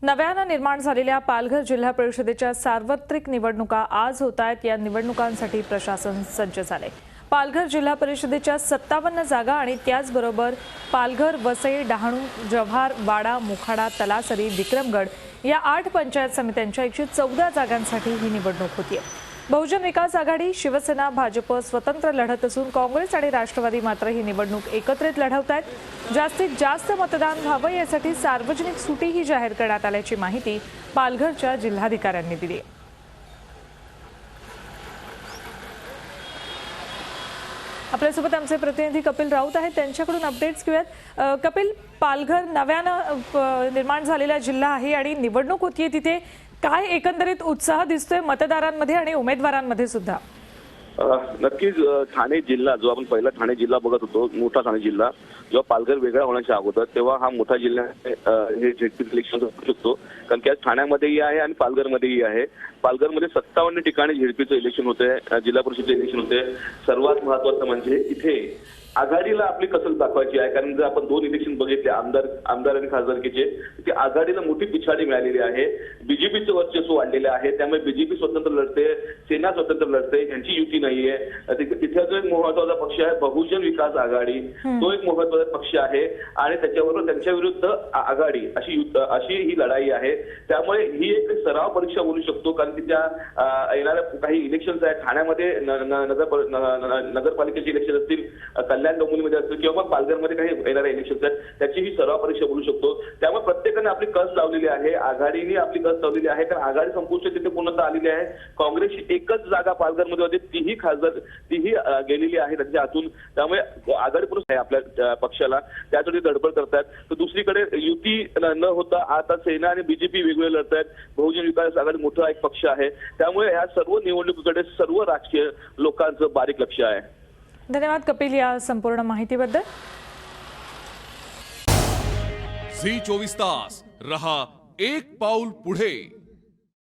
नव्यानं निर्माण झालेल्या पालघर जिल्हा परिषदेच्या सार्वत्रिक निवडणुका आज होत आहेत। या निवडणुकांसाठी प्रशासन सज्ज झाले। पालघर जिल्हा परिषदेच्या 57 जागा आणि त्याचबरोबर पालघर, वसई, डहाणू, जव्हार, वाडा, मुखाडा, तलासरी, विक्रमगड या 8 पंचायत समित्यांच्या 114 जागांसाठी ही निवडणूक होतीये। बहुजन विकास आघाडी, शिवसेना, भाजप स्वतंत्र लढत असून काँग्रेस आणि राष्ट्रवादी मात्र ही निवडणूक एकत्रित लढवत आहेत। जास्तीत जास्त मतदान व्हावं यासाठी सार्वजनिक सुटीही जाहीर करण्यात आल्याची माहिती पालघरच्या जिल्हाधिकाऱ्यांनी दिली आहे। आपल्यासोबत आमचे प्रतिनिधी कपिल राऊत आहेत, त्यांच्याकडून अपडेट्स घेऊयात। कपिल, पालघर नव्यानं निर्माण झालेला जिल्हा आहे आणि निवडणूक होतीये, तिथे काय एकंदरीत उत्साह दिसतोय मतदारांमध्ये आणि उमेदवारांमध्ये सुद्धा? नक्कीच ठाणे जिल्हा जो आपण पहिला ठाणे जिल्हा बघत होतो, मोठा ठाणे जिल्हा, जेव्हा पालघर वेगळा होण्याच्या अगोदर तेव्हा हा मोठा जिल्हा हे झेडपी इलेक्शन होऊ शकतो, कारण की आज ठाण्यामध्येही आहे आणि पालघरमध्येही आहे। पालघरमध्ये 57 ठिकाणी झेडपीचं इलेक्शन होते, जिल्हा परिषदेचं इलेक्शन होते। सर्वात महत्त्वाचं म्हणजे इथे आघाडीला आपली कसर दाखवायची आहे, कारण जर आपण 2 इलेक्शन बघितले आमदार आणि खासदारकीचे, ते आघाडीला मोठी पिछाडी मिळालेली आहे। बीजेपीचं वर्चस्व वाढलेलं आहे, त्यामुळे बीजेपी स्वतंत्र लढते, सेना स्वतंत्र लढते, यांची युती नाहीये। तिथे जो एक महत्त्वाचा पक्ष आहे बहुजन विकास आघाडी, तो एक महत्त्वाचा पक्ष आहे आणि त्याच्याबरोबर त्यांच्या विरुद्ध आघाडी अशी ही लढाई आहे। त्यामुळे ही एक सराव परीक्षा बोलू शकतो, कारण की त्या येणाऱ्या काही इलेक्शन्स आहेत ठाण्यामध्ये, नगरपालिकेचे इलेक्शन असतील, कल्याण डोंबिवलीमध्ये असतील किंवा मग पालघरमध्ये काही येणारे इलेक्शन्स आहेत, त्याची ही सराव परीक्षा बोलू शकतो। त्यामुळे प्रत्येकाने आपली कस लावलेली आहे, आघाडीने आपली कस लावलेली आहे, कारण आघाडी संपुष्ट तिथे पूर्णतः आलेली आहे। काँग्रेसची एकच जागा पालघरमध्ये होती, तीही गेलेली आहे त्यांच्या हातून। त्यामुळे आघाडी पुरुष आहे आपल्या पक्षाला, त्यासाठी धडपड करतात। तर दुसरीकडे युती न होता आता सेना आणि बीजेपी वेगवेगळे लढत आहेत। बहुजन विकास आघाडी मोठा एक पक्ष आहे, त्यामुळे या सर्व निवडणुकीकडे सर्व राजकीय लोकांचं बारीक लक्ष आहे। धन्यवाद कपिल या संपूर्ण माहितीबद्दल। झी 24 तास रहा एक पाऊल पुढे।